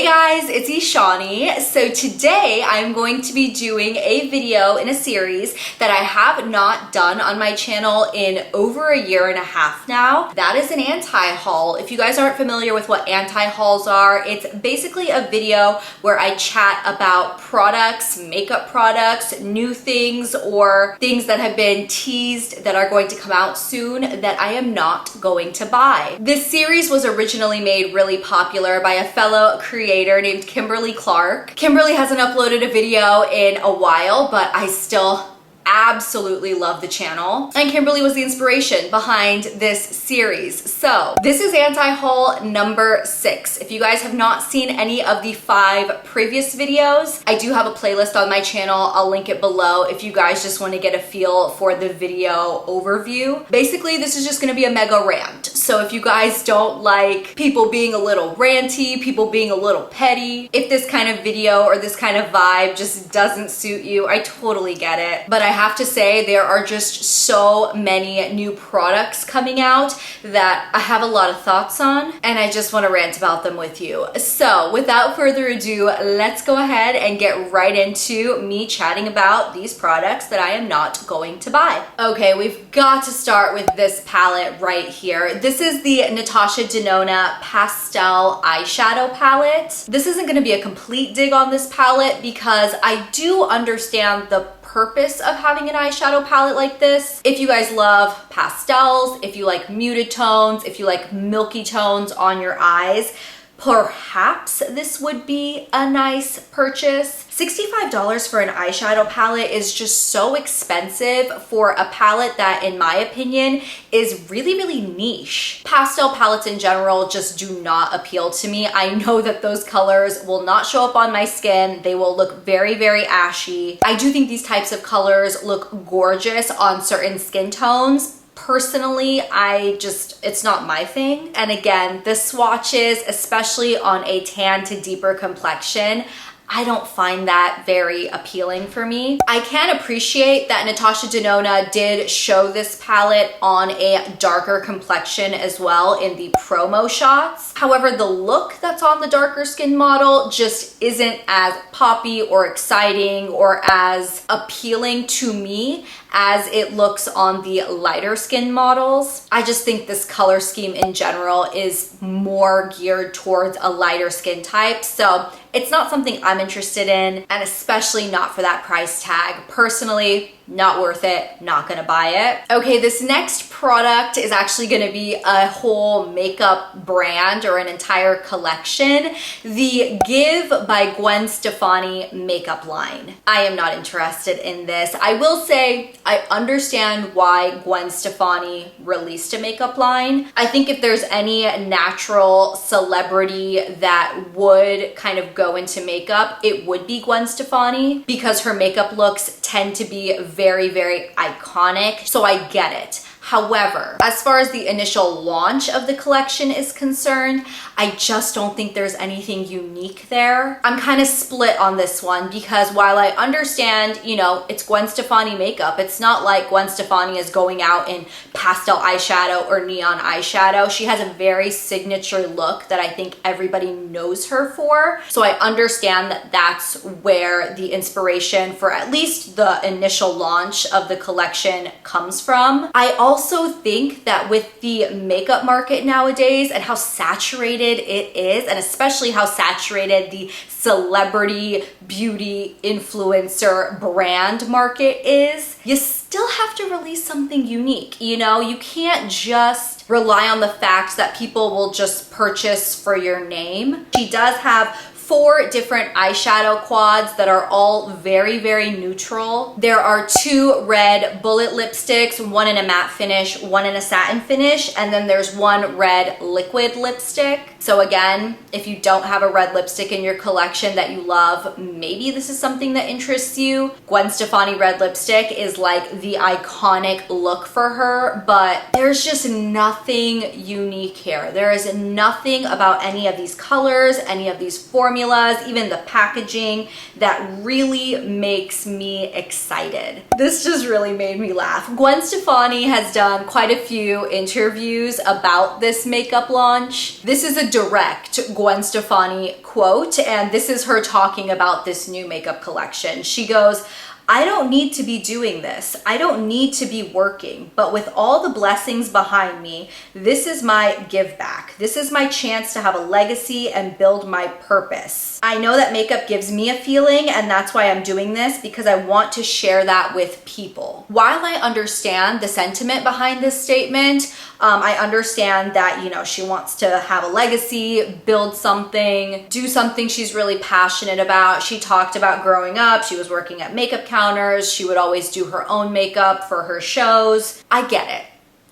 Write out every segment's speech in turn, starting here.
guys, it's Eshani. So today I'm going to be doing a video in a series that I have not done on my channel in over a year and a half now. That is an anti-haul. If you guys aren't familiar with what anti-hauls are, it's basically a video where I chat about products, makeup products, new things, or things that have been teased that are going to come out soon that I am not going to buy. This series was originally made really popular by a fellow creator named Kimberly Clark. Kimberly hasn't uploaded a video in a while, but I still absolutely love the channel. And Kimberly was the inspiration behind this series. So this is anti-haul number 6. If you guys have not seen any of the 5 previous videos, I do have a playlist on my channel. I'll link it below if you guys just want to get a feel for the video overview. Basically, this is just going to be a mega rant. So if you guys don't like people being a little ranty, people being a little petty, if this kind of video or this kind of vibe just doesn't suit you, I totally get it. But I have to say there are just so many new products coming out that I have a lot of thoughts on, and I just want to rant about them with you. So without further ado, let's go ahead and get right into me chatting about these products that I am not going to buy. Okay, we've got to start with this palette right here. This is the Natasha Denona Pastel Eyeshadow Palette. This isn't going to be a complete dig on this palette because I do understand the purpose of having an eyeshadow palette like this. If you guys love pastels, if you like muted tones, if you like milky tones on your eyes, perhaps this would be a nice purchase. $65 for an eyeshadow palette is just so expensive for a palette that, in my opinion, is really, really niche. Pastel palettes in general just do not appeal to me. I know that those colors will not show up on my skin. They will look very, very ashy. I do think these types of colors look gorgeous on certain skin tones. Personally, it's not my thing. And again, the swatches, especially on a tan to deeper complexion, I don't find that very appealing for me. I can appreciate that Natasha Denona did show this palette on a darker complexion as well in the promo shots. However, the look that's on the darker skin model just isn't as poppy or exciting or as appealing to me as it looks on the lighter skin models. I just think this color scheme in general is more geared towards a lighter skin type. So it's not something I'm interested in, and especially not for that price tag. Personally, not worth it, not gonna buy it. Okay, this next product is actually gonna be a whole makeup brand or an entire collection. The Give by Gwen Stefani makeup line. I am not interested in this. I will say I understand why Gwen Stefani released a makeup line. I think if there's any natural celebrity that would kind of go into makeup, it would be Gwen Stefani, because her makeup looks tend to be very, very iconic. So I get it. However, as far as the initial launch of the collection is concerned, I just don't think there's anything unique there. I'm kind of split on this one because while I understand, you know, it's Gwen Stefani makeup, it's not like Gwen Stefani is going out in pastel eyeshadow or neon eyeshadow. She has a very signature look that I think everybody knows her for. So I understand that that's where the inspiration for at least the initial launch of the collection comes from. I also think that with the makeup market nowadays and how saturated it is, and especially how saturated the celebrity beauty influencer brand market is, you still have to release something unique. You know, you can't just rely on the fact that people will just purchase for your name. She does have 4 different eyeshadow quads that are all very, very neutral. There are 2 red bullet lipsticks, one in a matte finish, one in a satin finish, and then there's 1 red liquid lipstick. So again, if you don't have a red lipstick in your collection that you love, maybe this is something that interests you. Gwen Stefani red lipstick is like the iconic look for her, but there's just nothing unique here. There is nothing about any of these colors, any of these formulas, formulas, even the packaging that really makes me excited. This just really made me laugh. Gwen Stefani has done quite a few interviews about this makeup launch. This is a direct Gwen Stefani quote, and this is her talking about this new makeup collection. She goes, "I don't need to be doing this. I don't need to be working, but with all the blessings behind me, this is my give back. This is my chance to have a legacy and build my purpose. I know that makeup gives me a feeling, and that's why I'm doing this, because I want to share that with people." While I understand the sentiment behind this statement, I understand that, you know, she wants to have a legacy, build something, do something she's really passionate about. She talked about growing up. She was working at makeup counters. She would always do her own makeup for her shows. I get it.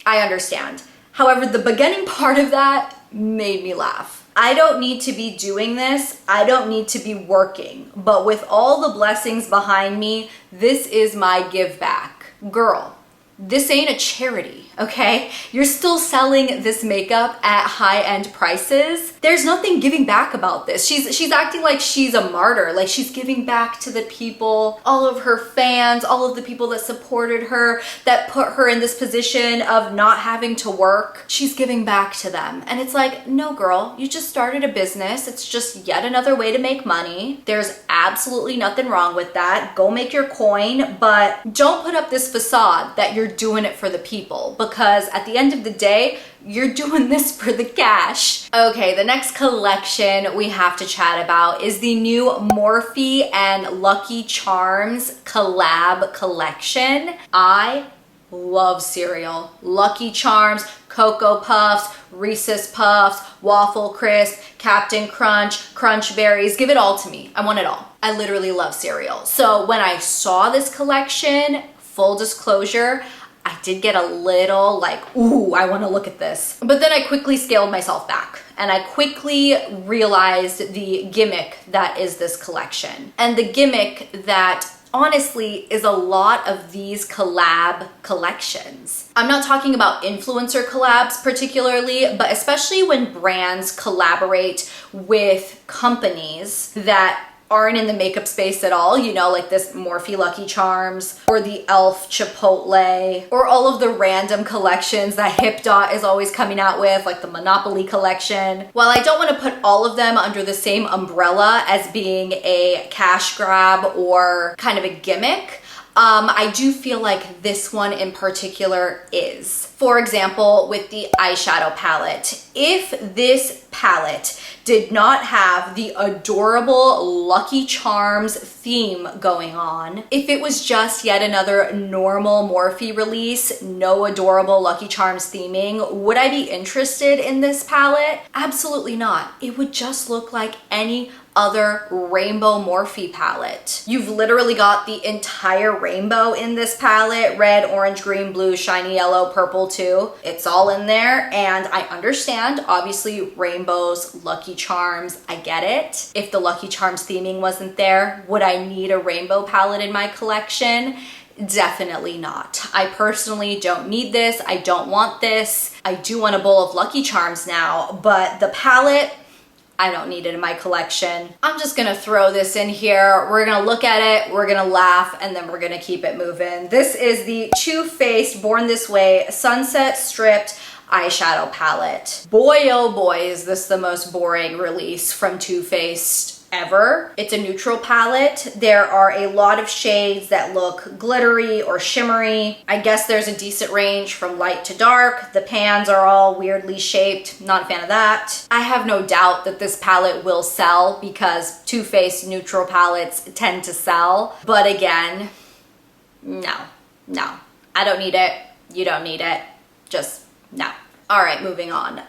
I understand. However, the beginning part of that made me laugh. I don't need to be doing this. I don't need to be working. But with all the blessings behind me, this is my give back. Girl, this ain't a charity, okay? You're still selling this makeup at high-end prices. There's nothing giving back about this. She's acting like she's a martyr, like she's giving back to the people, all of her fans, all of the people that supported her, that put her in this position of not having to work. She's giving back to them. And it's like, no girl, you just started a business. It's just yet another way to make money. There's absolutely nothing wrong with that. Go make your coin, but don't put up this facade that you're doing it for the people, because at the end of the day, you're doing this for the cash. Okay, the next collection we have to chat about is the new Morphe and Lucky Charms collab collection. I love cereal. Lucky Charms, Cocoa Puffs, Reese's Puffs, Waffle Crisp, Captain Crunch, Crunch Berries. Give it all to me. I want it all. I literally love cereal. So when I saw this collection, full disclosure, I did get a little like, ooh, I want to look at this. But then I quickly scaled myself back and I quickly realized the gimmick that is this collection. And the gimmick that honestly is a lot of these collab collections. I'm not talking about influencer collabs particularly, but especially when brands collaborate with companies that aren't in the makeup space at all, you know, like this Morphe Lucky Charms or the e.l.f. Chipotle or all of the random collections that Hip Dot is always coming out with, like the Monopoly collection. While I don't want to put all of them under the same umbrella as being a cash grab or kind of a gimmick, I do feel like this one in particular is. For example, with the eyeshadow palette, if this palette did not have the adorable Lucky Charms theme going on, if it was just yet another normal Morphe release, no adorable Lucky Charms theming, would I be interested in this palette? Absolutely not. It would just look like any other rainbow Morphe palette. You've literally got the entire rainbow in this palette, red, orange, green, blue, shiny yellow, purple too. It's all in there, and I understand, obviously rainbows, Lucky Charms, I get it. If the Lucky Charms theming wasn't there, would I need a rainbow palette in my collection? Definitely not. I personally don't need this. I don't want this. I do want a bowl of Lucky Charms now, but the palette, I don't need it in my collection. I'm just gonna throw this in here. We're gonna look at it, we're gonna laugh, and then we're gonna keep it moving. This is the Too Faced Born This Way Sunset Stripped Eyeshadow Palette. Boy, oh boy, is this the most boring release from Too Faced ever. It's a neutral palette. There are a lot of shades that look glittery or shimmery. I guess there's a decent range from light to dark. The pans are all weirdly shaped. Not a fan of that. I have no doubt that this palette will sell because Too Faced neutral palettes tend to sell. But again, no. I don't need it. You don't need it. Just no. All right, moving on.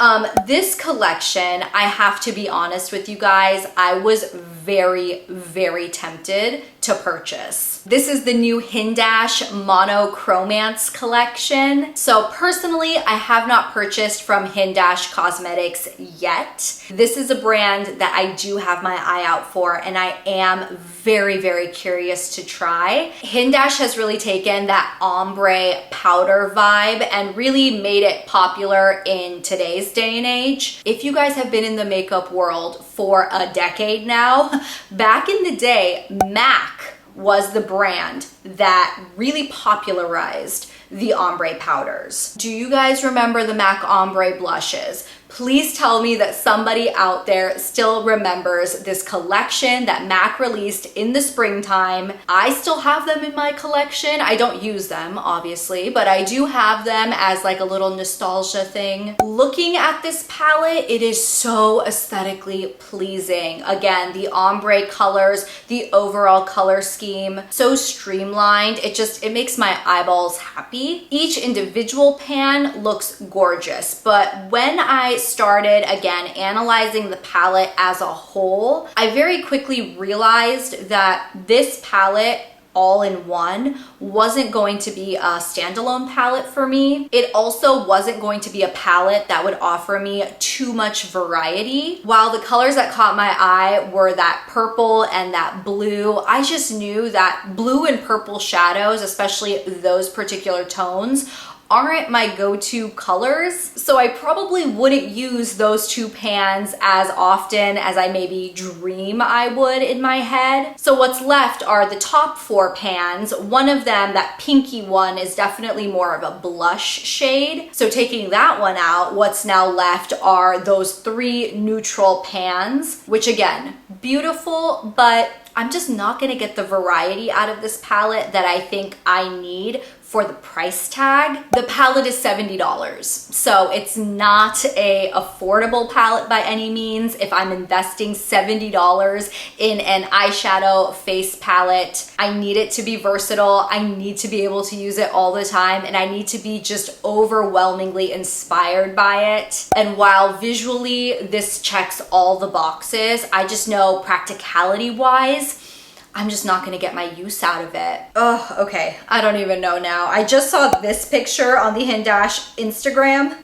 This collection, I have to be honest with you guys, I was very, very tempted to purchase. This is the new Hindash Monochromance collection. So personally, I have not purchased from Hindash Cosmetics yet. This is a brand that I do have my eye out for, and I am very, very curious to try. Hindash has really taken that ombre powder vibe and really made it popular in today's day and age. If you guys have been in the makeup world for a decade now, back in the day, MAC was the brand that really popularized the ombre powders. Do you guys remember the MAC ombre blushes? Please tell me that somebody out there still remembers this collection that MAC released in the springtime. I still have them in my collection. I don't use them, obviously, but I do have them as like a little nostalgia thing. Looking at this palette, it is so aesthetically pleasing. Again, the ombre colors, the overall color scheme, so streamlined. It makes my eyeballs happy. Each individual pan looks gorgeous, but when I started again analyzing the palette as a whole, I very quickly realized that this palette all in one wasn't going to be a standalone palette for me. It also wasn't going to be a palette that would offer me too much variety. While the colors that caught my eye were that purple and that blue, I just knew that blue and purple shadows, especially those particular tones, aren't my go-to colors, so I probably wouldn't use those two pans as often as I maybe dream I would in my head. So what's left are the top four pans. One of them, that pinky one, is definitely more of a blush shade. So taking that one out, what's now left are those three neutral pans, which again, beautiful, but I'm just not gonna get the variety out of this palette that I think I need for the price tag. The palette is $70, so it's not a affordable palette by any means. If I'm investing $70 in an eyeshadow face palette, I need it to be versatile. I need to be able to use it all the time, and I need to be just overwhelmingly inspired by it. And while visually this checks all the boxes, I just know practicality wise, I'm just not gonna get my use out of it. Oh, okay, I don't even know now. I just saw this picture on the Hindash Instagram.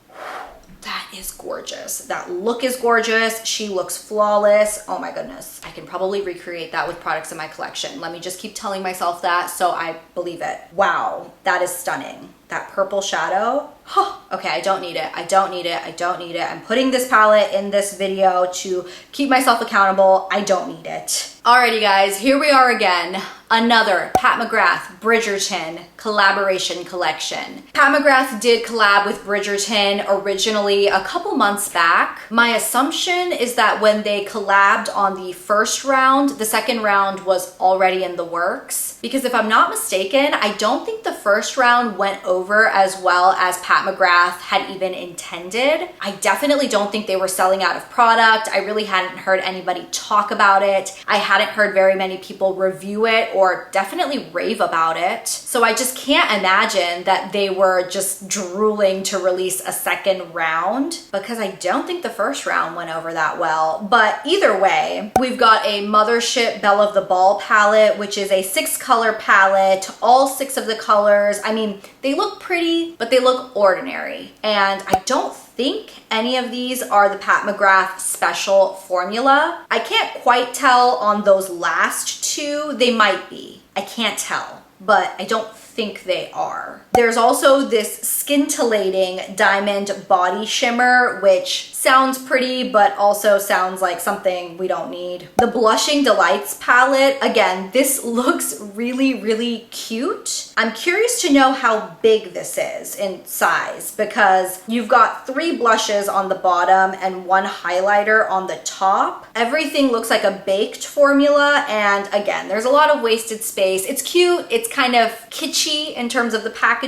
That is gorgeous. That look is gorgeous. She looks flawless. Oh my goodness. I can probably recreate that with products in my collection. Let me just keep telling myself that so I believe it. Wow, that is stunning. That purple shadow. Huh. Okay, I don't need it. I don't need it. I don't need it. I'm putting this palette in this video to keep myself accountable. I don't need it. Alrighty guys, here we are again. Another Pat McGrath Bridgerton collaboration collection. Pat McGrath did collab with Bridgerton originally a couple months back. My assumption is that when they collabed on the first round, the second round was already in the works. Because if I'm not mistaken, I don't think the first round went over as well as Pat McGrath had even intended. I definitely don't think they were selling out of product. I really hadn't heard anybody talk about it. I hadn't heard very many people review it or definitely rave about it. So I just can't imagine that they were just drooling to release a second round, because I don't think the first round went over that well. But either way, we've got a Mothership Belle of the Ball palette, which is a 6-color palette. All 6 of the colors, I mean, they look pretty, but they look ordinary. And I don't think any of these are the Pat McGrath special formula. I can't quite tell on those last 2. They might be. I can't tell, but I don't think they are. There's also this scintillating diamond body shimmer, which sounds pretty, but also sounds like something we don't need. The Blushing Delights palette, again, this looks really, really cute. I'm curious to know how big this is in size, because you've got 3 blushes on the bottom and 1 highlighter on the top. Everything looks like a baked formula, and again, there's a lot of wasted space. It's cute, it's kind of kitschy in terms of the packaging,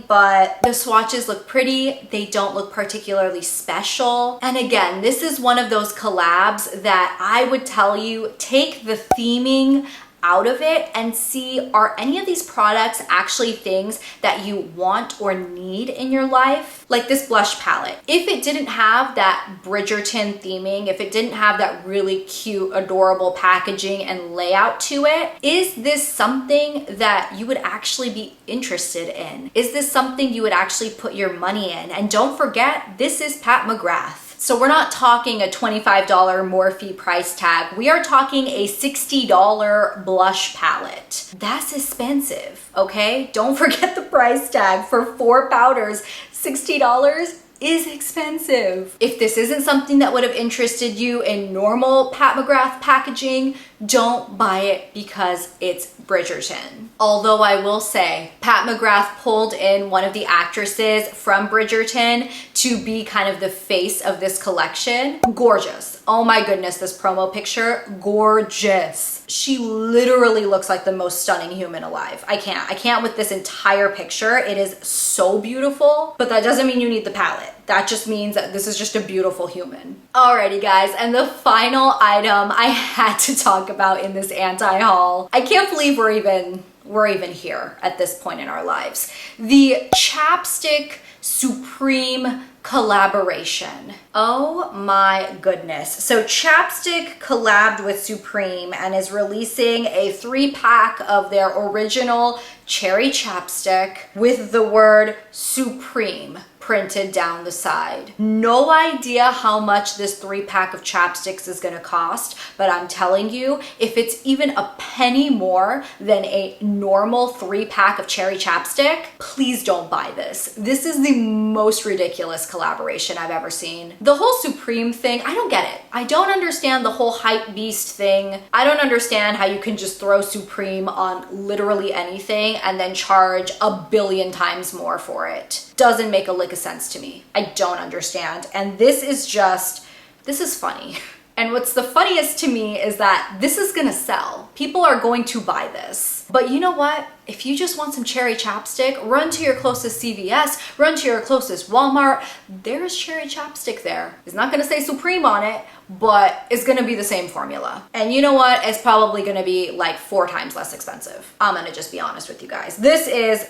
but the swatches look pretty. They don't look particularly special. And again, this is one of those collabs that I would tell you, take the theming out of it and see, are any of these products actually things that you want or need in your life? Like this blush palette. If it didn't have that Bridgerton theming, if it didn't have that really cute, adorable packaging and layout to it, is this something that you would actually be interested in? Is this something you would actually put your money in? And don't forget, this is Pat McGrath. So we're not talking a $25 Morphe price tag. We are talking a $60 blush palette. That's expensive, okay? Don't forget the price tag for 4 powders. $60 is expensive. If this isn't something that would have interested you in normal Pat McGrath packaging, don't buy it because it's Bridgerton. Although I will say, Pat McGrath pulled in one of the actresses from Bridgerton to be kind of the face of this collection. Gorgeous. Oh my goodness, this promo picture, gorgeous. She literally looks like the most stunning human alive. I can't with this entire picture. It is so beautiful, but that doesn't mean you need the palette. That just means that this is just a beautiful human. Alrighty guys, and the final item I had to talk about in this anti-haul. I can't believe we're even here at this point in our lives. The Chapstick Supreme collaboration. Oh my goodness. So Chapstick collabed with Supreme and is releasing a 3-pack of their original cherry chapstick with the word Supreme printed down the side. No idea how much this 3-pack of chapsticks is gonna cost, but I'm telling you, if it's even a penny more than a normal 3-pack of cherry chapstick, please don't buy this. This is the most ridiculous collaboration I've ever seen. The whole Supreme thing, I don't get it. I don't understand the whole hype beast thing. I don't understand how you can just throw Supreme on literally anything and then charge a billion times more for it. Doesn't make a lick of sense to me. I don't understand. And this is funny. And what's the funniest to me is that this is gonna sell. People are going to buy this. But you know what? If you just want some cherry chapstick, run to your closest CVS, run to your closest Walmart. There's cherry chapstick there. It's not gonna say Supreme on it, but it's gonna be the same formula. And you know what? It's probably gonna be like 4 times less expensive. I'm gonna just be honest with you guys. This is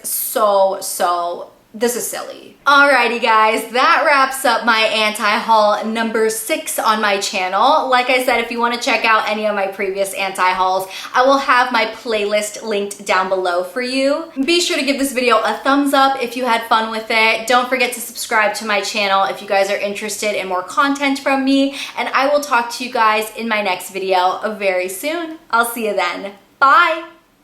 this is silly. Alrighty guys, that wraps up my anti-haul number 6 on my channel. Like I said, if you want to check out any of my previous anti-hauls, I will have my playlist linked down below for you. Be sure to give this video a thumbs up if you had fun with it. Don't forget to subscribe to my channel if you guys are interested in more content from me, and I will talk to you guys in my next video very soon. I'll see you then. Bye!